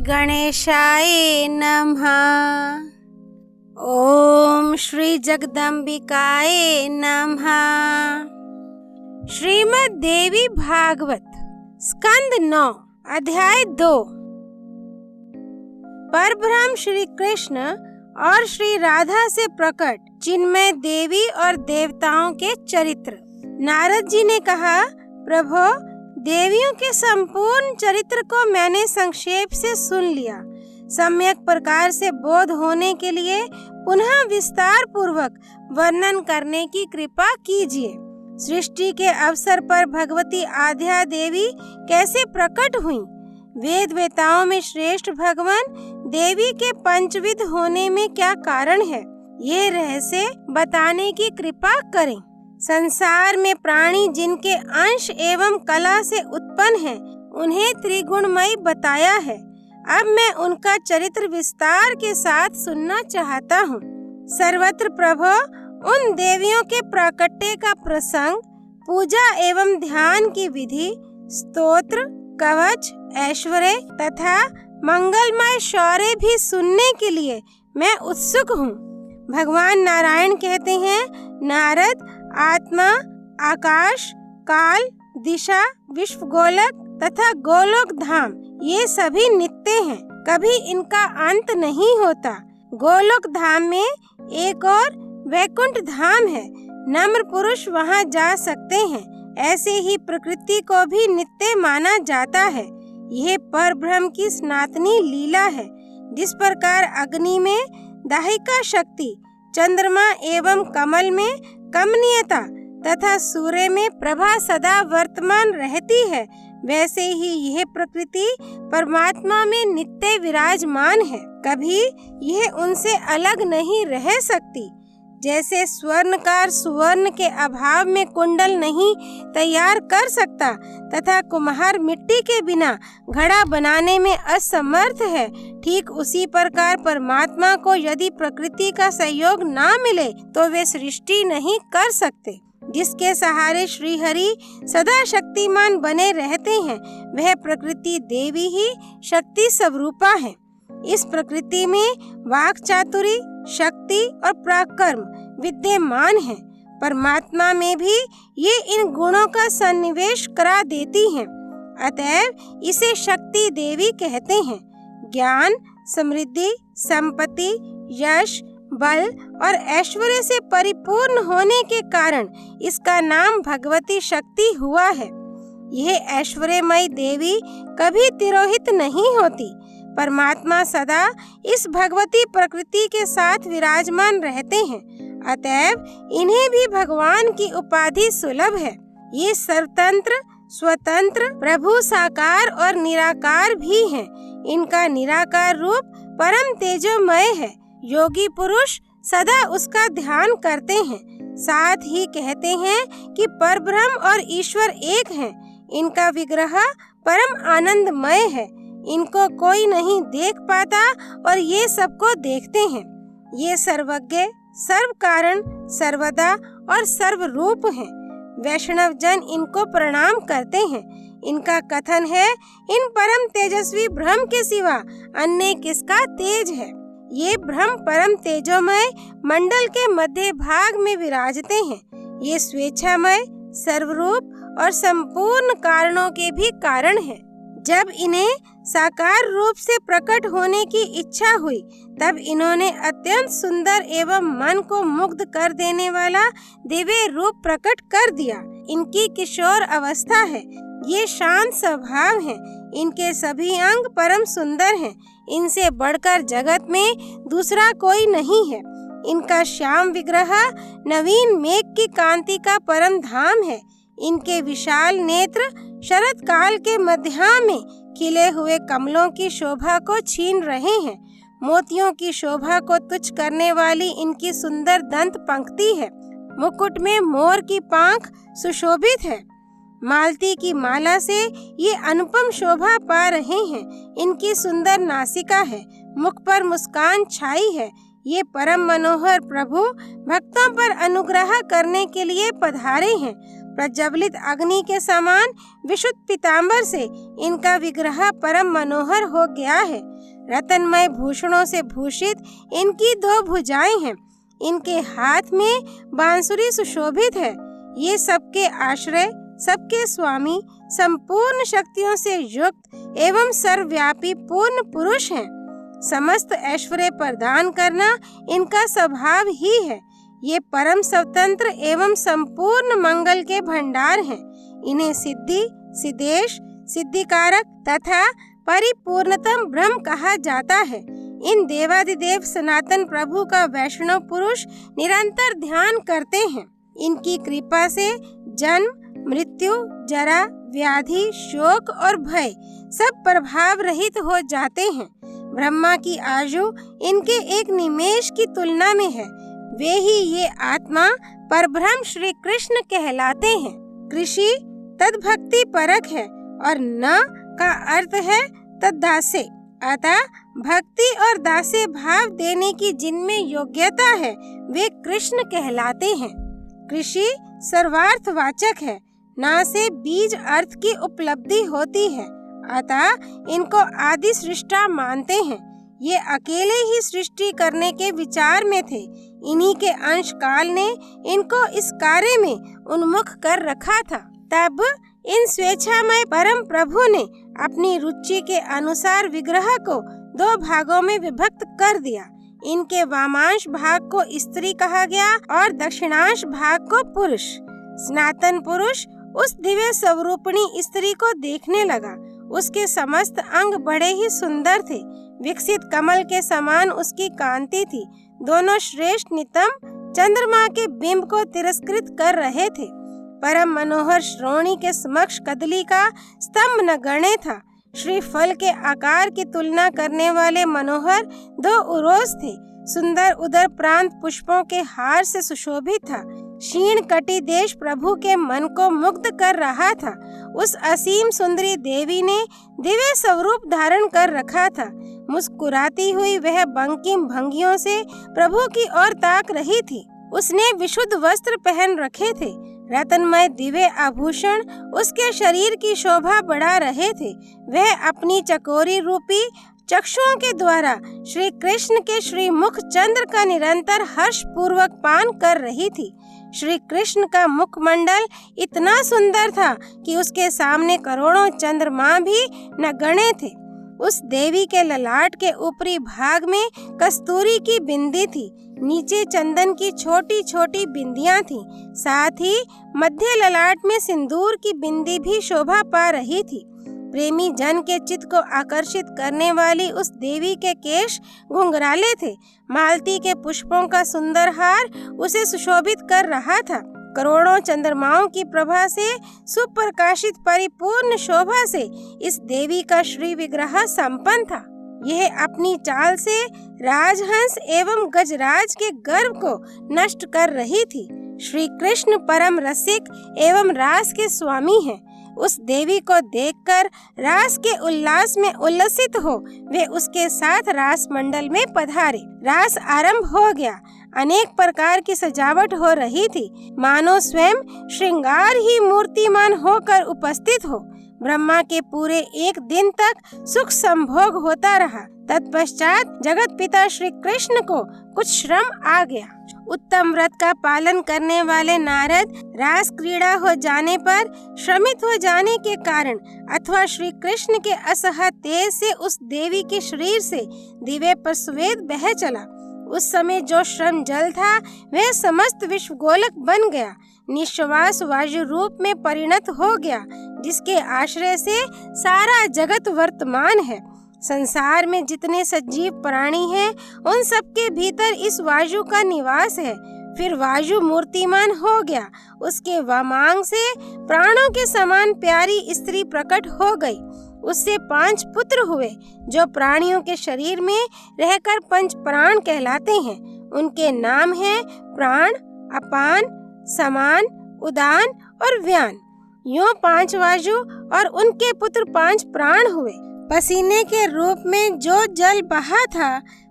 गणेशाय नमः। ओम श्री जगदम्बिकाय नमः। श्रीमद् देवी भागवत स्कंद 9 अध्याय 2। परब्रह्म श्री कृष्ण और श्री राधा से प्रकट चिन्मय देवी और देवताओं के चरित्र। नारद जी ने कहा, प्रभो, देवियों के संपूर्ण चरित्र को मैंने संक्षेप से सुन लिया। सम्यक प्रकार से बोध होने के लिए पुनः विस्तार पूर्वक वर्णन करने की कृपा कीजिए। सृष्टि के अवसर पर भगवती आद्या देवी कैसे प्रकट हुई? वेद वेताओं में श्रेष्ठ भगवान देवी के पंचविध होने में क्या कारण है? ये रहस्य बताने की कृपा करें। संसार में प्राणी जिनके अंश एवं कला से उत्पन्न हैं, उन्हें त्रिगुणमयी बताया है। अब मैं उनका चरित्र विस्तार के साथ सुनना चाहता हूँ। सर्वत्र प्रभो, उन देवियों के प्राकट्य का प्रसंग, पूजा एवं ध्यान की विधि, स्तोत्र, कवच, ऐश्वर्य तथा मंगलमय शौर्य भी सुनने के लिए मैं उत्सुक हूँ। भगवान नारायण कहते हैं, नारद, आत्मा, आकाश, काल, दिशा, विश्व गोलक तथा गोलोक धाम ये सभी नित्य हैं, कभी इनका अंत नहीं होता। गोलोक धाम में एक और वैकुंठ धाम है, नम्र पुरुष वहां जा सकते हैं। ऐसे ही प्रकृति को भी नित्य माना जाता है। यह परब्रह्म की सनातनी लीला है। जिस प्रकार अग्नि में दाहिका शक्ति, चंद्रमा एवं कमल में कमनीयता तथा सूर्य में प्रभा सदा वर्तमान रहती है, वैसे ही यह प्रकृति परमात्मा में नित्य विराजमान है। कभी यह उनसे अलग नहीं रह सकती। जैसे स्वर्णकार सुवर्ण के अभाव में कुंडल नहीं तैयार कर सकता तथा कुम्हार मिट्टी के बिना घड़ा बनाने में असमर्थ है, ठीक उसी प्रकार परमात्मा को यदि प्रकृति का सहयोग ना मिले तो वे सृष्टि नहीं कर सकते। जिसके सहारे श्री हरि सदा शक्तिमान बने रहते हैं, वह प्रकृति देवी ही शक्ति स्वरूपा है। इस प्रकृति में वाक् चातुरी, शक्ति और पराक्रम विद्यमान है। परमात्मा में भी ये इन गुणों का सन्निवेश करा देती हैं। अतएव इसे शक्ति देवी कहते हैं। ज्ञान, समृद्धि, संपत्ति, यश, बल और ऐश्वर्य से परिपूर्ण होने के कारण इसका नाम भगवती शक्ति हुआ है। यह ऐश्वर्यमयी देवी कभी तिरोहित नहीं होती। परमात्मा सदा इस भगवती प्रकृति के साथ विराजमान रहते हैं। अतएव इन्हें भी भगवान की उपाधि सुलभ है। ये सर्वतंत्र, स्वतंत्र, प्रभु साकार और निराकार भी हैं। इनका निराकार रूप परम तेजोमय है। योगी पुरुष सदा उसका ध्यान करते हैं। साथ ही कहते हैं कि परब्रह्म और ईश्वर एक हैं। इनका विग्रह परम आनंदमय है। इनको कोई नहीं देख पाता और ये सबको देखते हैं। ये सर्वज्ञ, सर्व कारण, सर्वदा और सर्वरूप हैं। वैष्णव जन इनको प्रणाम करते हैं। इनका कथन है, इन परम तेजस्वी ब्रह्म के सिवा अन्य किसका तेज है। ये ब्रह्म परम तेजोमय मंडल के मध्य भाग में विराजते हैं। ये स्वेच्छामय, सर्वरूप और संपूर्ण कारणों के भी कारण है। जब इन्हें साकार रूप से प्रकट होने की इच्छा हुई, तब इन्होंने अत्यंत सुंदर एवं मन को मुग्ध कर देने वाला दिव्य रूप प्रकट कर दिया। इनकी किशोर अवस्था है। ये शांत स्वभाव हैं। इनके सभी अंग परम सुंदर हैं। इनसे बढ़कर जगत में दूसरा कोई नहीं है। इनका श्याम विग्रह नवीन मेघ की कांति का परम धाम है। इनके विशाल नेत्र शरद काल के मध्या में खिले हुए कमलों की शोभा को छीन रहे हैं। मोतियों की शोभा को तुच्छ करने वाली इनकी सुंदर दंत पंक्ति है। मुकुट में मोर की पांख सुशोभित है। मालती की माला से ये अनुपम शोभा पा रहे हैं। इनकी सुंदर नासिका है। मुख पर मुस्कान छाई है। ये परम मनोहर प्रभु भक्तों पर अनुग्रह करने के लिए पधारे हैं। प्रज्वलित अग्नि के समान विशुद्ध पीतांबर से इनका विग्रह परम मनोहर हो गया है। रत्नमय भूषणों से भूषित इनकी 2 भुजाएं हैं। इनके हाथ में बांसुरी सुशोभित है। ये सबके आश्रय, सबके स्वामी, संपूर्ण शक्तियों से युक्त एवं सर्वव्यापी पूर्ण पुरुष हैं। समस्त ऐश्वर्य प्रदान करना इनका स्वभाव ही है। ये परम स्वतंत्र एवं संपूर्ण मंगल के भंडार हैं। इन्हें सिद्धि, सिद्धेश, सिद्धिकारक तथा परिपूर्णतम ब्रह्म कहा जाता है। इन देवादिदेव सनातन प्रभु का वैष्णव पुरुष निरंतर ध्यान करते हैं। इनकी कृपा से जन्म, मृत्यु, जरा, व्याधि, शोक और भय सब प्रभाव रहित हो जाते हैं। ब्रह्मा की आयु इनके एक निमेष की तुलना में है। वे ही ये आत्मा परब्रह्म श्री कृष्ण कहलाते हैं। कृषि तद्भक्ति परक है और न का अर्थ है तद्दासे। अतः भक्ति और दासे भाव देने की जिनमें योग्यता है वे कृष्ण कहलाते हैं। कृषि सर्वार्थवाचक है, ना से बीज अर्थ की उपलब्धि होती है। अतः इनको आदि सृष्टा मानते हैं। ये अकेले ही सृष्टि करने के विचार में थे। इन्हीं के अंश काल ने इनको इस कार्य में उन्मुख कर रखा था। तब इन स्वेच्छामय परम प्रभु ने अपनी रुचि के अनुसार विग्रह को 2 भागों में विभक्त कर दिया। इनके वामांश भाग को स्त्री कहा गया और दक्षिणांश भाग को पुरुष। सनातन पुरुष उस दिव्य स्वरूपिणी स्त्री को देखने लगा। उसके समस्त अंग बड़े ही सुंदर थे। विकसित कमल के समान उसकी कांति थी। दोनों श्रेष्ठ नितंब चंद्रमा के बिंब को तिरस्कृत कर रहे थे। परम मनोहर श्रोणी के समक्ष कदली का स्तंभ नगण्य था। श्रीफल के आकार की तुलना करने वाले मनोहर 2 उरोस थे। सुंदर उदर प्रांत पुष्पों के हार से सुशोभित था। क्षीण कटि देश प्रभु के मन को मुग्ध कर रहा था। उस असीम सुंदरी देवी ने दिव्य स्वरूप धारण कर रखा था। मुस्कुराती हुई वह बंकिम भंगियों से प्रभु की ओर ताक रही थी। उसने विशुद्ध वस्त्र पहन रखे थे। रत्नमय दिव्य आभूषण उसके शरीर की शोभा बढ़ा रहे थे। वह अपनी चकोरी रूपी चक्षुओं के द्वारा श्री कृष्ण के श्रीमुख चंद्र का निरंतर हर्ष पूर्वक पान कर रही थी। श्री कृष्ण का मुखमंडल इतना सुंदर था कि उसके सामने करोड़ों चंद्रमा भी नगण्य थे। उस देवी के ललाट के ऊपरी भाग में कस्तूरी की बिंदी थी। नीचे चंदन की छोटी छोटी बिंदियां थीं। साथ ही मध्य ललाट में सिंदूर की बिंदी भी शोभा पा रही थी। प्रेमी जन के चित्त को आकर्षित करने वाली उस देवी के केश घुंघराले थे। मालती के पुष्पों का सुंदर हार उसे सुशोभित कर रहा था। करोड़ों चंद्रमाओं की प्रभा से सुप्रकाशित परिपूर्ण शोभा से इस देवी का श्री विग्रह संपन्न था। यह अपनी चाल से राजहंस एवं गजराज के गर्व को नष्ट कर रही थी। श्री कृष्ण परम रसिक एवं रास के स्वामी हैं। उस देवी को देखकर रास के उल्लास में उल्लसित हो वे उसके साथ रास मंडल में पधारे। रास आरंभ हो गया। अनेक प्रकार की सजावट हो रही थी, मानो स्वयं श्रृंगार ही मूर्तिमान होकर उपस्थित हो। ब्रह्मा के पूरे 1 दिन तक सुख संभोग होता रहा। तत्पश्चात जगत पिता श्री कृष्ण को कुछ श्रम आ गया। उत्तम व्रत का पालन करने वाले नारद रास क्रीड़ा हो जाने पर श्रमित हो जाने के कारण अथवा श्री कृष्ण के असह तेज से उस देवी के शरीर से दिव्य प्रस्वेद बह चला। उस समय जो श्रम जल था वह समस्त विश्व गोलक बन गया, निश्वास वायु रूप में परिणत हो गया, जिसके आश्रय से सारा जगत वर्तमान है। संसार में जितने सजीव प्राणी हैं, उन सब के भीतर इस वायु का निवास है। फिर वायु मूर्तिमान हो गया। उसके वामांग से प्राणों के समान प्यारी स्त्री प्रकट हो गई। उससे 5 पुत्र हुए, जो प्राणियों के शरीर में रहकर 5 प्राण कहलाते हैं। उनके नाम हैं प्राण, अपान, समान, उदान और व्यान। यूं 5 वायु और उनके पुत्र 5 प्राण हुए। पसीने के रूप में जो जल बहा था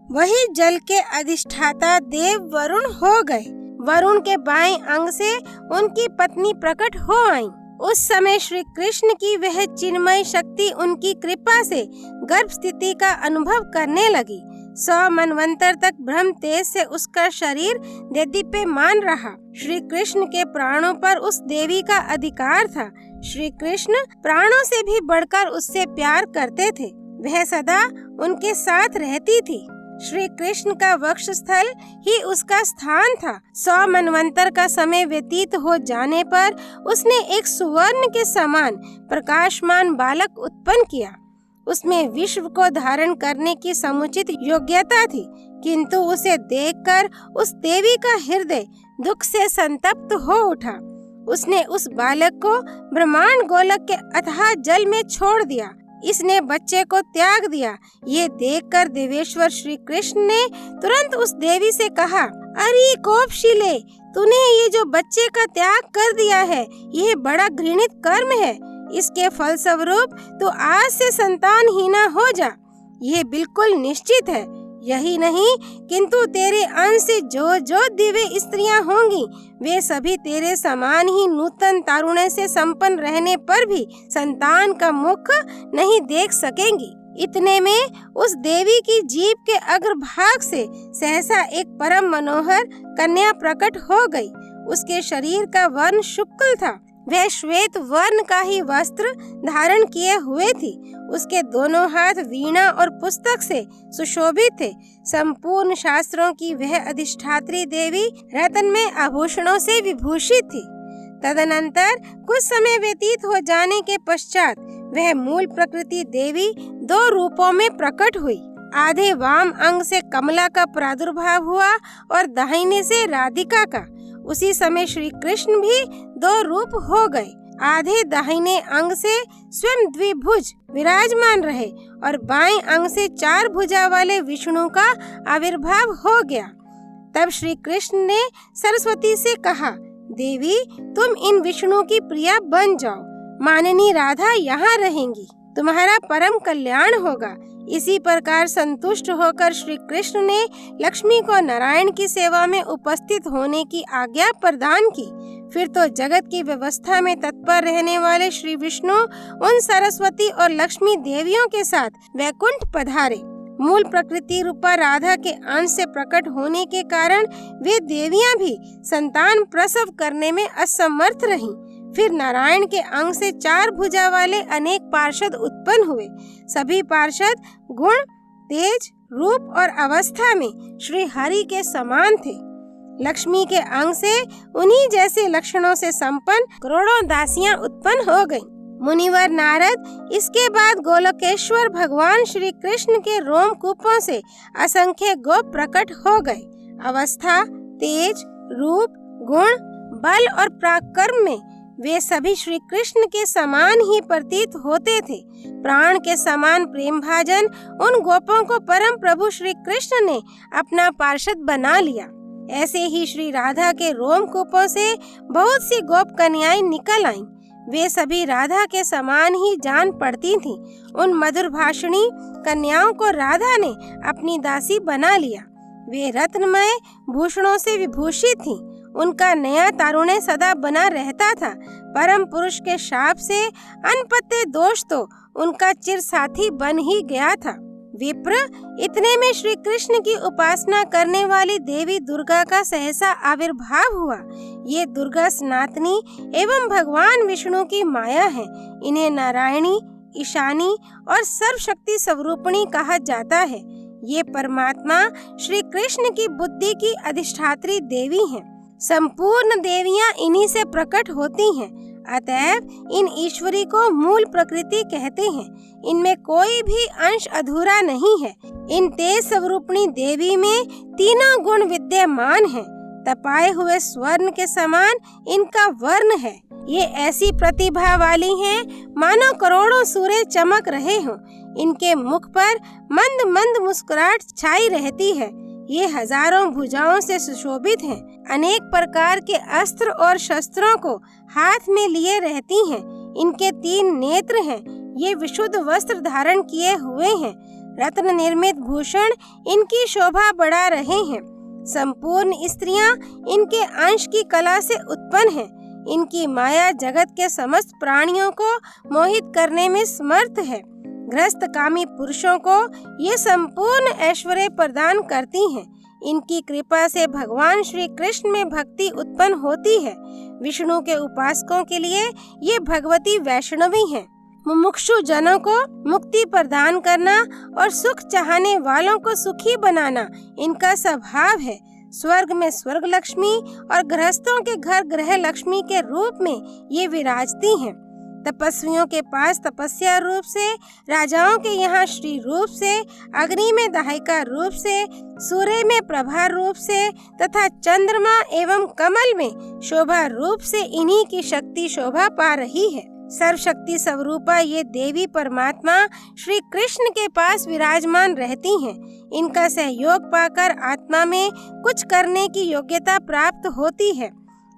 वही जल के अधिष्ठाता देव वरुण हो गए। वरुण के बाएं अंग से उनकी पत्नी प्रकट हो आईं। उस समय श्री कृष्ण की वह चिन्मय शक्ति उनकी कृपा से गर्भ स्थिति का अनुभव करने लगी। 100 मनवंतर तक ब्रह्म तेज से उसका शरीर देदीप्यमान रहा। श्री कृष्ण के प्राणों पर उस देवी का अधिकार था। श्री कृष्ण प्राणों से भी बढ़कर उससे प्यार करते थे। वह सदा उनके साथ रहती थी। श्री कृष्ण का वक्षस्थल ही उसका स्थान था। 100 मनवंतर का समय व्यतीत हो जाने पर उसने एक सुवर्ण के समान प्रकाशमान बालक उत्पन्न किया। उसमें विश्व को धारण करने की समुचित योग्यता थी, किंतु उसे देखकर उस देवी का हृदय दुख से संतप्त हो उठा। उसने उस बालक को ब्रह्मांड गोलक के अथाह जल में छोड़ दिया। इसने बच्चे को त्याग दिया। ये देखकर देवेश्वर श्री कृष्ण ने तुरंत उस देवी से कहा, अरे कोपशीले, तूने ये जो बच्चे का त्याग कर दिया है, ये बड़ा घृणित कर्म है। इसके फलस्वरूप तू आज से संतानहीना हो जा। ये बिल्कुल निश्चित है। यही नहीं, किंतु तेरे अंश से जो जो दिव्य स्त्रियां होंगी, वे सभी तेरे समान ही नूतन तारुण्य से संपन्न रहने पर भी संतान का मुख नहीं देख सकेंगी। इतने में उस देवी की जीभ के अग्रभाग से सहसा एक परम मनोहर कन्या प्रकट हो गई। उसके शरीर का वर्ण शुक्ल था। वह श्वेत वर्ण का ही वस्त्र धारण किए हुए थी। उसके दोनों हाथ वीणा और पुस्तक से सुशोभित थे। संपूर्ण शास्त्रों की वह अधिष्ठात्री देवी रत्न में आभूषणों से विभूषित थी। तदनंतर कुछ समय व्यतीत हो जाने के पश्चात वह मूल प्रकृति देवी 2 रूपों में प्रकट हुई। आधे वाम अंग से कमला का प्रादुर्भाव हुआ और दाहिने से राधिका का। उसी समय श्री कृष्ण भी 2 रूप हो गए। आधे दाहिने अंग से स्वयं द्विभुज विराजमान रहे और बाएं अंग से 4 भुजा वाले विष्णु का आविर्भाव हो गया। तब श्री कृष्ण ने सरस्वती से कहा, देवी, तुम इन विष्णु की प्रिया बन जाओ। माननी राधा यहाँ रहेंगी। तुम्हारा परम कल्याण होगा। इसी प्रकार संतुष्ट होकर श्री कृष्ण ने लक्ष्मी को नारायण की सेवा में उपस्थित होने की आज्ञा प्रदान की। फिर तो जगत की व्यवस्था में तत्पर रहने वाले श्री विष्णु उन सरस्वती और लक्ष्मी देवियों के साथ वैकुंठ पधारे। मूल प्रकृति रूपा राधा के अंश से प्रकट होने के कारण वे देवियां भी संतान प्रसव करने में असमर्थ रहीं। फिर नारायण के अंग से 4 भुजा वाले अनेक पार्षद उत्पन्न हुए। सभी पार्षद गुण, तेज, रूप और अवस्था में श्री हरि के समान थे। लक्ष्मी के अंग से उन्हीं जैसे लक्षणों से संपन्न करोड़ों दासियां उत्पन्न हो गईं। मुनिवर नारद इसके बाद गोलोकेश्वर भगवान श्री कृष्ण के रोमकूपों से असंख्य गोप प्रकट हो गए। अवस्था, तेज, रूप, गुण, बल और पराक्रम में वे सभी श्री कृष्ण के समान ही प्रतीत होते थे। प्राण के समान प्रेम भाजन उन गोपों को परम प्रभु श्री कृष्ण ने अपना पार्षद बना लिया। ऐसे ही श्री राधा के रोमकूपों से बहुत सी गोप कन्याएं निकल आईं। वे सभी राधा के समान ही जान पड़ती थीं। उन मधुर भाषणी कन्याओं को राधा ने अपनी दासी बना लिया। वे रत्नमय भूषणों से विभूषित थीं। उनका नया तारुण्य सदा बना रहता था। परम पुरुष के शाप से अनपत्ते दोष तो उनका चिर साथी बन ही गया था। विप्र, इतने में श्री कृष्ण की उपासना करने वाली देवी दुर्गा का सहसा आविर्भाव हुआ। ये दुर्गा सनातनी एवं भगवान विष्णु की माया है। इन्हें नारायणी, ईशानी और सर्वशक्ति स्वरूपिणी कहा जाता है। ये परमात्मा श्री कृष्ण की बुद्धि की अधिष्ठात्री देवी हैं। संपूर्ण देवियां इन्हीं से प्रकट होती हैं। अतएव इन ईश्वरी को मूल प्रकृति कहते हैं। इनमें कोई भी अंश अधूरा नहीं है। इन तेज स्वरूपिणी देवी में तीनों गुण विद्यमान हैं। तपाए हुए स्वर्ण के समान इनका वर्ण है। ये ऐसी प्रतिभा वाली हैं मानो करोड़ों सूर्य चमक रहे हों। इनके मुख पर मंद मंद मुस्कुराहट छाई रहती है। ये हजारों भुजाओं से सुशोभित हैं। अनेक प्रकार के अस्त्र और शस्त्रों को हाथ में लिए रहती हैं। इनके 3 नेत्र हैं। ये विशुद्ध वस्त्र धारण किए हुए हैं। रत्न निर्मित भूषण इनकी शोभा बढ़ा रहे हैं। संपूर्ण स्त्रियां इनके अंश की कला से उत्पन्न हैं। इनकी माया जगत के समस्त प्राणियों को मोहित करने में समर्थ है। गृहस्थ कामी पुरुषों को ये संपूर्ण ऐश्वर्य प्रदान करती हैं। इनकी कृपा से भगवान श्री कृष्ण में भक्ति उत्पन्न होती है। विष्णु के उपासकों के लिए ये भगवती वैष्णवी हैं। मुमुक्षु जनों को मुक्ति प्रदान करना और सुख चाहने वालों को सुखी बनाना इनका स्वभाव है। स्वर्ग में स्वर्ग लक्ष्मी और गृहस्थों के घर गृह लक्ष्मी के रूप में ये विराजती हैं। तपस्वियों के पास तपस्या रूप से, राजाओं के यहाँ श्री रूप से, अग्नि में दाहिका रूप से, सूर्य में प्रभा रूप से तथा चंद्रमा एवं कमल में शोभा रूप से इन्हीं की शक्ति शोभा पा रही है। सर्वशक्ति स्वरूपा ये देवी परमात्मा श्री कृष्ण के पास विराजमान रहती हैं। इनका सहयोग पाकर आत्मा में कुछ करने की योग्यता प्राप्त होती है।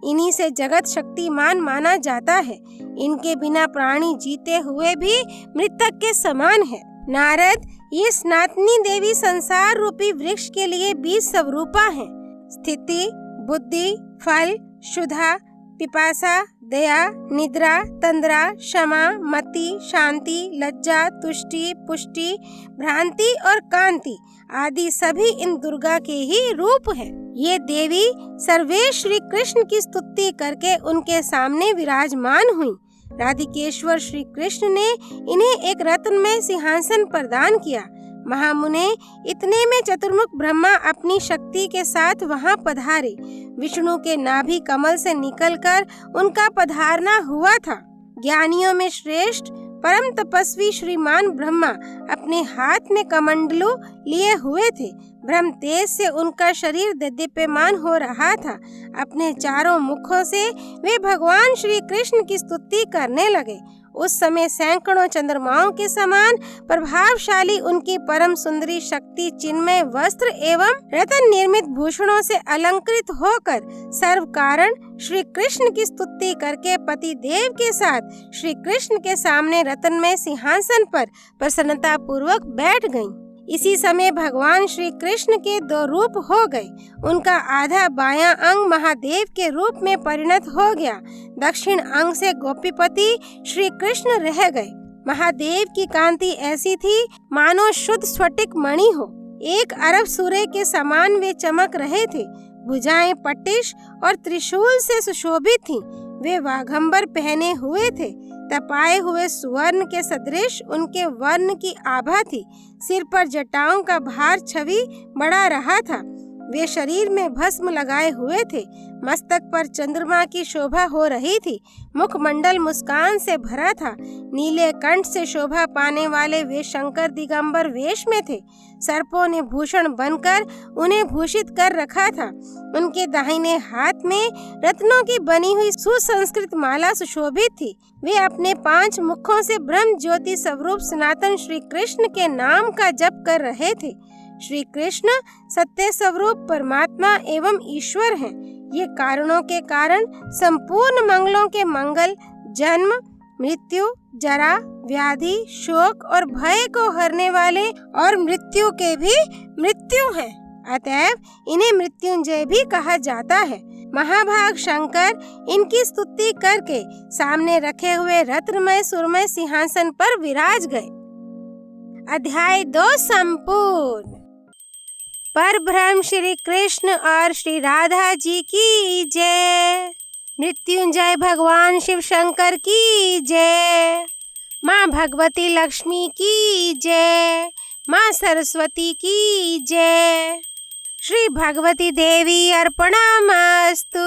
इन्हीं से जगत शक्तिमान माना जाता है। इनके बिना प्राणी जीते हुए भी मृतक के समान है। नारद, ये सनातनी देवी संसार रूपी वृक्ष के लिए बीज स्वरूपा है। स्थिति, बुद्धि, फल, शुद्धा, पिपासा, दया, निद्रा, तंद्रा, क्षमा, मति, शांति, लज्जा, तुष्टि, पुष्टि, भ्रांति और कांति आदि सभी इन दुर्गा के ही रूप हैं। ये देवी सर्वेश श्री कृष्ण की स्तुति करके उनके सामने विराजमान हुई। राधिकेश्वर श्री कृष्ण ने इन्हें एक रत्नमय सिंहासन प्रदान किया। महामुने, इतने में चतुर्मुख ब्रह्मा अपनी शक्ति के साथ वहां पधारे। विष्णु के नाभि कमल से निकलकर उनका पधारना हुआ था। ज्ञानियों में श्रेष्ठ परम तपस्वी श्रीमान ब्रह्मा अपने हाथ में कमंडलू लिए हुए थे। ब्रह्म तेज से उनका शरीर दीप्यमान हो रहा था। अपने चारों मुखों से वे भगवान श्री कृष्ण की स्तुति करने लगे। उस समय सैकड़ों चंद्रमाओं के समान प्रभावशाली उनकी परम सुंदरी शक्ति चिन्मय वस्त्र एवं रत्न निर्मित भूषणों से अलंकृत होकर सर्व कारण श्री कृष्ण की स्तुति करके पति देव के साथ श्री कृष्ण के सामने रत्नमय सिंहासन पर प्रसन्नता पूर्वक बैठ गईं। इसी समय भगवान श्री कृष्ण के दो रूप हो गए। उनका आधा बायां अंग महादेव के रूप में परिणत हो गया। दक्षिण अंग से गोपीपति श्री कृष्ण रह गए। महादेव की कांति ऐसी थी मानो शुद्ध स्फटिक मणि हो। 1 अरब सूर्य के समान वे चमक रहे थे। भुजाएं पट्टिश और त्रिशूल से सुशोभित थीं। वे वाघंबर पहने हुए थे। तपाए हुए सुवर्ण के सदृश उनके वर्ण की आभा थी। सिर पर जटाओं का भार छवि बढ़ा रहा था। वे शरीर में भस्म लगाए हुए थे। मस्तक पर चंद्रमा की शोभा हो रही थी। मुखमंडल मुस्कान से भरा था। नीले कंठ से शोभा पाने वाले वे शंकर दिगंबर वेश में थे। सर्पों ने भूषण बनकर उन्हें भूषित कर रखा था। उनके दाहिने हाथ में रत्नों की बनी हुई सुसंस्कृत माला सुशोभित थी। वे अपने 5 मुखों से ब्रह्म ज्योति स्वरूप सनातन श्री कृष्ण के नाम का जप कर रहे थे। श्री कृष्ण सत्य स्वरूप परमात्मा एवं ईश्वर हैं। ये कारणों के कारण संपूर्ण मंगलों के मंगल, जन्म, मृत्यु, जरा, व्याधि, शोक और भय को हरने वाले और मृत्यु के भी मृत्यु हैं। अतएव इन्हें मृत्युंजय भी कहा जाता है। महाभाग शंकर इनकी स्तुति करके सामने रखे हुए रत्नमय सुरमय सिंहासन पर विराज गए। अध्याय 2 संपूर्ण। परब्रह्म श्री कृष्ण और श्री राधा जी की जय। मृत्युंजय भगवान शिव शंकर की जय। माँ भगवती लक्ष्मी की जय। माँ सरस्वती की जय। श्री भगवती देवी अर्पणमस्तु।